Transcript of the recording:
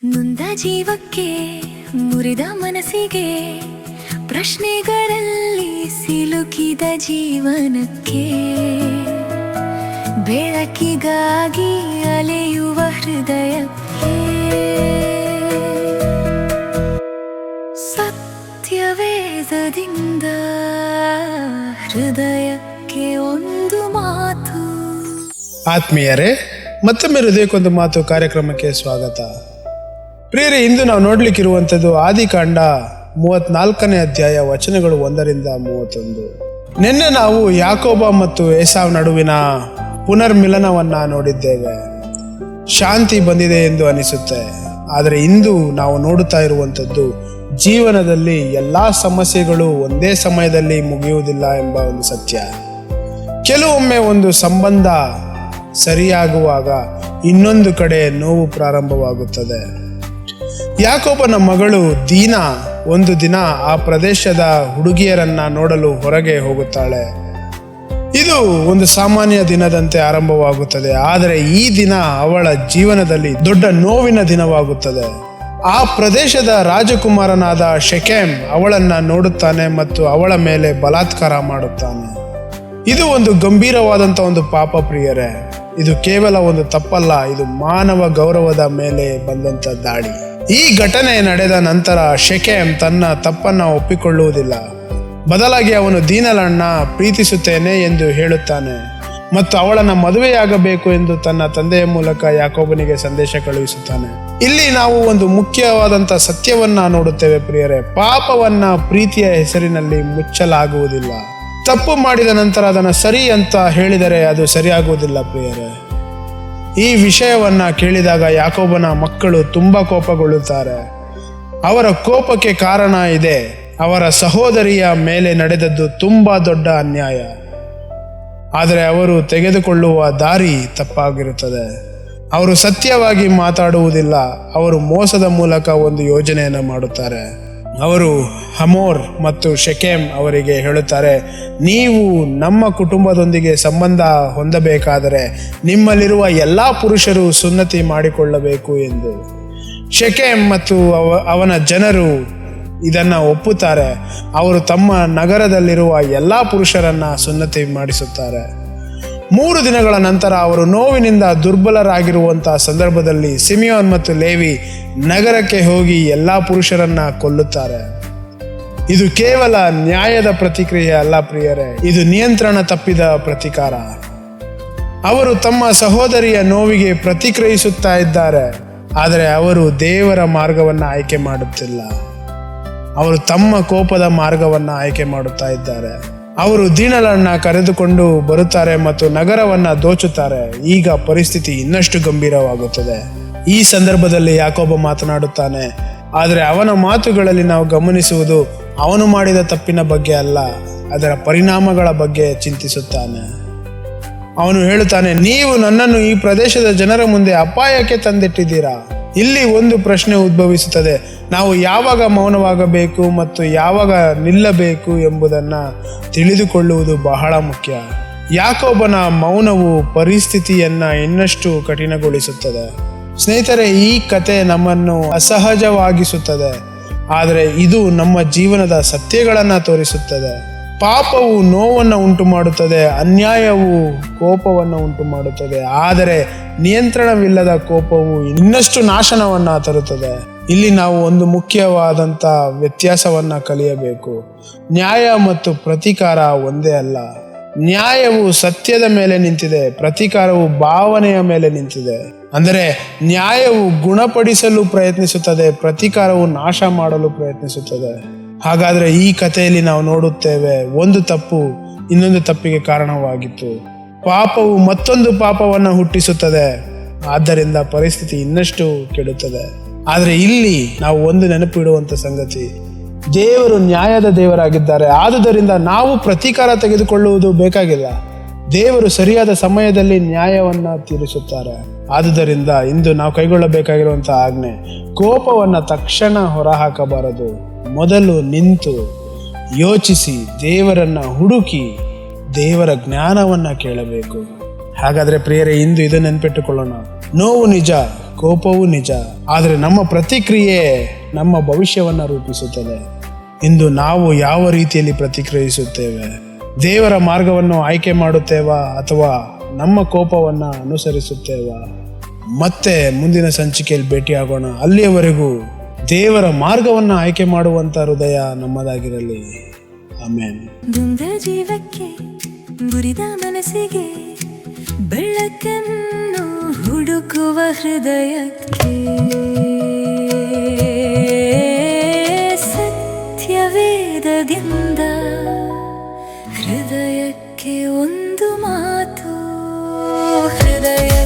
ನೊಂದ ಜೀವಕ್ಕೆ ಮುರಿದ ಮನಸ್ಸಿಗೆ ಪ್ರಶ್ನೆಗಳಲ್ಲಿ ಸಿಲುಕಿದ ಜೀವನಕ್ಕೆ ಬೆಳಕಿಗಾಗಿ ಅಲೆಯುವ ಹೃದಯಕ್ಕೆ ಸತ್ಯವೇದದಿಂದ ಹೃದಯಕ್ಕೆ ಒಂದು ಮಾತು. ಆತ್ಮೀಯರೇ, ಮತ್ತೊಮ್ಮೆ ಹೃದಯಕ್ಕೊಂದು ಮಾತು ಕಾರ್ಯಕ್ರಮಕ್ಕೆ ಸ್ವಾಗತ. ಪ್ರಿಯರೇ, ಇಂದು ನಾವು ನೋಡ್ಲಿಕ್ಕಿರುವಂಥದ್ದು ಆದಿಕಾಂಡ 34ನೇ ಅಧ್ಯಾಯ ವಚನಗಳು 1-31. ನಿನ್ನೆ ನಾವು ಯಾಕೋಬ ಮತ್ತು ಏಸಾವ್ ನಡುವಿನ ಪುನರ್ಮಿಲನವನ್ನ ನೋಡಿದ್ದೇವೆ. ಶಾಂತಿ ಬಂದಿದೆ ಎಂದು ಅನಿಸುತ್ತೆ. ಆದರೆ ಇಂದು ನಾವು ನೋಡುತ್ತಾ ಇರುವಂಥದ್ದು ಜೀವನದಲ್ಲಿ ಎಲ್ಲಾ ಸಮಸ್ಯೆಗಳು ಒಂದೇ ಸಮಯದಲ್ಲಿ ಮುಗಿಯುವುದಿಲ್ಲ ಎಂಬ ಒಂದು ಸತ್ಯ. ಕೆಲವೊಮ್ಮೆ ಒಂದು ಸಂಬಂಧ ಸರಿಯಾಗುವಾಗ ಇನ್ನೊಂದು ಕಡೆ ನೋವು ಪ್ರಾರಂಭವಾಗುತ್ತದೆ. ಯಾಕೋಬನ ಮಗಳು ದೀನಾ ಒಂದು ದಿನ ಆ ಪ್ರದೇಶದ ಹುಡುಗಿಯರನ್ನ ನೋಡಲು ಹೊರಗೆ ಹೋಗುತ್ತಾಳೆ. ಇದು ಒಂದು ಸಾಮಾನ್ಯ ದಿನದಂತೆ ಆರಂಭವಾಗುತ್ತದೆ. ಆದರೆ ಈ ದಿನ ಅವಳ ಜೀವನದಲ್ಲಿ ದೊಡ್ಡ ನೋವಿನ ದಿನವಾಗುತ್ತದೆ. ಆ ಪ್ರದೇಶದ ರಾಜಕುಮಾರನಾದ ಶೆಕೆಮ್ ಅವಳನ್ನ ನೋಡುತ್ತಾನೆ ಮತ್ತು ಅವಳ ಮೇಲೆ ಬಲಾತ್ಕಾರ ಮಾಡುತ್ತಾನೆ. ಇದು ಒಂದು ಗಂಭೀರವಾದಂಥ ಒಂದು ಪಾಪ ಪ್ರಿಯರೇ. ಇದು ಕೇವಲ ಒಂದು ತಪ್ಪಲ್ಲ, ಇದು ಮಾನವ ಗೌರವದ ಮೇಲೆ ಬಂದಂತ ದಾಳಿ. ಈ ಘಟನೆ ನಡೆದ ನಂತರ ಶೆಕೆಮ್ ತನ್ನ ತಪ್ಪನ್ನ ಒಪ್ಪಿಕೊಳ್ಳುವುದಿಲ್ಲ. ಬದಲಾಗಿ ಅವನು ದೀನಳನ್ನ ಪ್ರೀತಿಸುತ್ತೇನೆ ಎಂದು ಹೇಳುತ್ತಾನೆ ಮತ್ತು ಅವಳನ್ನ ಮದುವೆಯಾಗಬೇಕು ಎಂದು ತನ್ನ ತಂದೆಯ ಮೂಲಕ ಯಾಕೋಬನಿಗೆ ಸಂದೇಶ ಕಳುಹಿಸುತ್ತಾನೆ. ಇಲ್ಲಿ ನಾವು ಒಂದು ಮುಖ್ಯವಾದಂತ ಸತ್ಯವನ್ನ ನೋಡುತ್ತೇವೆ ಪ್ರಿಯರೇ. ಪಾಪವನ್ನ ಪ್ರೀತಿಯ ಹೆಸರಿನಲ್ಲಿ ಮುಚ್ಚಲಾಗುವುದಿಲ್ಲ. ತಪ್ಪು ಮಾಡಿದ ನಂತರ ಅದನ್ನು ಸರಿ ಅಂತ ಹೇಳಿದರೆ ಅದು ಸರಿಯಾಗುವುದಿಲ್ಲ ಪ್ರಿಯರೇ. ಈ ವಿಷಯವನ್ನ ಕೇಳಿದಾಗ ಯಾಕೋಬನ ಮಕ್ಕಳು ತುಂಬಾ ಕೋಪಗೊಳ್ಳುತ್ತಾರೆ. ಅವರ ಕೋಪಕ್ಕೆ ಕಾರಣ ಇದೆ. ಅವರ ಸಹೋದರಿಯ ಮೇಲೆ ನಡೆದದ್ದು ತುಂಬಾ ದೊಡ್ಡ ಅನ್ಯಾಯ. ಆದರೆ ಅವರು ತೆಗೆದುಕೊಳ್ಳುವ ದಾರಿ ತಪ್ಪಾಗಿರುತ್ತದೆ. ಅವರು ಸತ್ಯವಾಗಿ ಮಾತಾಡುವುದಿಲ್ಲ. ಅವರು ಮೋಸದ ಮೂಲಕ ಒಂದು ಯೋಜನೆಯನ್ನು ಮಾಡುತ್ತಾರೆ. ಅವರು ಹಮೋರ್ ಮತ್ತು ಶೆಕೆಮ್ ಅವರಿಗೆ ಹೇಳುತ್ತಾರೆ, ನೀವು ನಮ್ಮ ಕುಟುಂಬದೊಂದಿಗೆ ಸಂಬಂಧ ಹೊಂದಬೇಕಾದರೆ ನಿಮ್ಮಲ್ಲಿರುವ ಎಲ್ಲ ಪುರುಷರು ಸುನ್ನತಿ ಮಾಡಿಕೊಳ್ಳಬೇಕು ಎಂದು. ಶೆಕೆಮ್ ಮತ್ತು ಅವನ ಜನರು ಇದನ್ನ ಒಪ್ಪುತ್ತಾರೆ. ಅವರು ತಮ್ಮ ನಗರದಲ್ಲಿರುವ ಎಲ್ಲ ಪುರುಷರನ್ನ ಸುನ್ನತಿ ಮಾಡಿಸುತ್ತಾರೆ. 3 ದಿನಗಳ ನಂತರ ಅವರು ನೋವಿನಿಂದ ದುರ್ಬಲರಾಗಿರುವಂತಹ ಸಂದರ್ಭದಲ್ಲಿ ಸಿಮಿಯೋನ್ ಮತ್ತು ಲೇವಿ ನಗರಕ್ಕೆ ಹೋಗಿ ಎಲ್ಲಾ ಪುರುಷರನ್ನ ಕೊಲ್ಲುತ್ತಾರೆ. ಇದು ಕೇವಲ ನ್ಯಾಯದ ಪ್ರತಿಕ್ರಿಯೆ ಅಲ್ಲ ಪ್ರಿಯರೇ, ಇದು ನಿಯಂತ್ರಣ ತಪ್ಪಿದ ಪ್ರತಿಕಾರ. ಅವರು ತಮ್ಮ ಸಹೋದರಿಯ ನೋವಿಗೆ ಪ್ರತಿಕ್ರಿಯಿಸುತ್ತಾ ಇದ್ದಾರೆ, ಆದರೆ ಅವರು ದೇವರ ಮಾರ್ಗವನ್ನ ಆಯ್ಕೆ ಮಾಡುತ್ತಿಲ್ಲ. ಅವರು ತಮ್ಮ ಕೋಪದ ಮಾರ್ಗವನ್ನ ಆಯ್ಕೆ ಮಾಡುತ್ತಾ ಇದ್ದಾರೆ. ಅವರು ದೀನಳನ್ನ ಕರೆದುಕೊಂಡು ಬರುತ್ತಾರೆ ಮತ್ತು ನಗರವನ್ನ ದೋಚುತ್ತಾರೆ. ಈಗ ಪರಿಸ್ಥಿತಿ ಇನ್ನಷ್ಟು ಗಂಭೀರವಾಗುತ್ತದೆ. ಈ ಸಂದರ್ಭದಲ್ಲಿ ಯಾಕೋಬ ಮಾತನಾಡುತ್ತಾನೆ. ಆದರೆ ಅವನ ಮಾತುಗಳಲ್ಲಿ ನಾವು ಗಮನಿಸುವುದು ಅವನು ಮಾಡಿದ ತಪ್ಪಿನ ಬಗ್ಗೆ ಅಲ್ಲ, ಅದರ ಪರಿಣಾಮಗಳ ಬಗ್ಗೆ ಚಿಂತಿಸುತ್ತಾನೆ. ಅವನು ಹೇಳುತ್ತಾನೆ, ನೀವು ನನ್ನನ್ನು ಈ ಪ್ರದೇಶದ ಜನರ ಮುಂದೆ ಅಪಾಯಕ್ಕೆ ತಂದಿಟ್ಟಿದ್ದೀರಾ. ಇಲ್ಲಿ ಒಂದು ಪ್ರಶ್ನೆ ಉದ್ಭವಿಸುತ್ತದೆ. ನಾವು ಯಾವಾಗ ಮೌನವಾಗಬೇಕು ಮತ್ತು ಯಾವಾಗ ನಿಲ್ಲಬೇಕು ಎಂಬುದನ್ನ ತಿಳಿದುಕೊಳ್ಳುವುದು ಬಹಳ ಮುಖ್ಯ. ಯಾಕೋಬನ ಮೌನವು ಪರಿಸ್ಥಿತಿಯನ್ನ ಇನ್ನಷ್ಟು ಕಠಿಣಗೊಳಿಸುತ್ತದೆ. ಸ್ನೇಹಿತರೆ, ಈ ಕತೆ ನಮ್ಮನ್ನು ಅಸಹಜವಾಗಿಸುತ್ತದೆ, ಆದರೆ ಇದು ನಮ್ಮ ಜೀವನದ ಸತ್ಯಗಳನ್ನ ತೋರಿಸುತ್ತದೆ. ಪಾಪವು ನೋವನ್ನು ಉಂಟು ಮಾಡುತ್ತದೆ, ಅನ್ಯಾಯವು ಕೋಪವನ್ನು ಉಂಟು ಮಾಡುತ್ತದೆ. ಆದರೆ ನಿಯಂತ್ರಣವಿಲ್ಲದ ಕೋಪವು ಇನ್ನಷ್ಟು ನಾಶನವನ್ನ ತರುತ್ತದೆ. ಇಲ್ಲಿ ನಾವು ಒಂದು ಮುಖ್ಯವಾದಂಥ ವ್ಯತ್ಯಾಸವನ್ನ ಕಲಿಯಬೇಕು. ನ್ಯಾಯ ಮತ್ತು ಪ್ರತೀಕಾರ ಒಂದೇ ಅಲ್ಲ. ನ್ಯಾಯವು ಸತ್ಯದ ಮೇಲೆ ನಿಂತಿದೆ, ಪ್ರತೀಕಾರವು ಭಾವನೆಯ ಮೇಲೆ ನಿಂತಿದೆ. ಅಂದರೆ ನ್ಯಾಯವು ಗುಣಪಡಿಸಲು ಪ್ರಯತ್ನಿಸುತ್ತದೆ, ಪ್ರತೀಕಾರವು ನಾಶ ಮಾಡಲು ಪ್ರಯತ್ನಿಸುತ್ತದೆ. ಹಾಗಾದ್ರೆ ಈ ಕಥೆಯಲ್ಲಿ ನಾವು ನೋಡುತ್ತೇವೆ, ಒಂದು ತಪ್ಪು ಇನ್ನೊಂದು ತಪ್ಪಿಗೆ ಕಾರಣವಾಗಿತ್ತು. ಪಾಪವು ಮತ್ತೊಂದು ಪಾಪವನ್ನು ಹುಟ್ಟಿಸುತ್ತದೆ. ಆದ್ದರಿಂದ ಪರಿಸ್ಥಿತಿ ಇನ್ನಷ್ಟು ಕೆಡುತ್ತದೆ. ಆದರೆ ಇಲ್ಲಿ ನಾವು ಒಂದು ನೆನಪಿಡುವಂತ ಸಂಗತಿ, ದೇವರು ನ್ಯಾಯದ ದೇವರಾಗಿದ್ದಾರೆ. ಆದುದರಿಂದ ನಾವು ಪ್ರತೀಕಾರ ತೆಗೆದುಕೊಳ್ಳುವುದು ಬೇಕಾಗಿಲ್ಲ. ದೇವರು ಸರಿಯಾದ ಸಮಯದಲ್ಲಿ ನ್ಯಾಯವನ್ನ ತೀರಿಸುತ್ತಾರೆ. ಆದುದರಿಂದ ಇಂದು ನಾವು ಕೈಗೊಳ್ಳಬೇಕಾಗಿರುವಂತಹ ಆಜ್ಞೆ, ಕೋಪವನ್ನ ತಕ್ಷಣ ಹೊರಹಾಕಬಾರದು. ಮೊದಲು ನಿಂತು ಯೋಚಿಸಿ, ದೇವರನ್ನ ಹುಡುಕಿ, ದೇವರ ಜ್ಞಾನವನ್ನ ಕೇಳಬೇಕು. ಹಾಗಾದ್ರೆ ಪ್ರಿಯರೇ, ಇಂದು ಇದನ್ನು ನೆನಪಿಟ್ಟುಕೊಳ್ಳೋಣ. ನೋವು ನಿಜ, ಕೋಪವೂ ನಿಜ, ಆದರೆ ನಮ್ಮ ಪ್ರತಿಕ್ರಿಯೆ ನಮ್ಮ ಭವಿಷ್ಯವನ್ನು ರೂಪಿಸುತ್ತದೆ. ಇಂದು ನಾವು ಯಾವ ರೀತಿಯಲ್ಲಿ ಪ್ರತಿಕ್ರಿಯಿಸುತ್ತೇವೆ? ದೇವರ ಮಾರ್ಗವನ್ನು ಆಯ್ಕೆ ಮಾಡುತ್ತೇವಾ ಅಥವಾ ನಮ್ಮ ಕೋಪವನ್ನು ಅನುಸರಿಸುತ್ತೇವಾ? ಮತ್ತೆ ಮುಂದಿನ ಸಂಚಿಕೆಯಲ್ಲಿ ಭೇಟಿಯಾಗೋಣ. ಅಲ್ಲಿಯವರೆಗೂ ದೇವರ ಮಾರ್ಗವನ್ನು ಆಯ್ಕೆ ಮಾಡುವಂಥ ಹೃದಯ ನಮ್ಮದಾಗಿರಲಿ. ಆಮೇನ್. ದುಂದ ಜೀವಕ್ಕೆ ಮುರಿದ ಮನಸ್ಸಿಗೆ ಬೆಳಕನ್ನು ಹುಡುಕುವ ಹೃದಯಕ್ಕೆ ಸತ್ಯವೇದದಿಂದ ಹೃದಯಕ್ಕೆ ಒಂದು ಮಾತು. ಹೃದಯ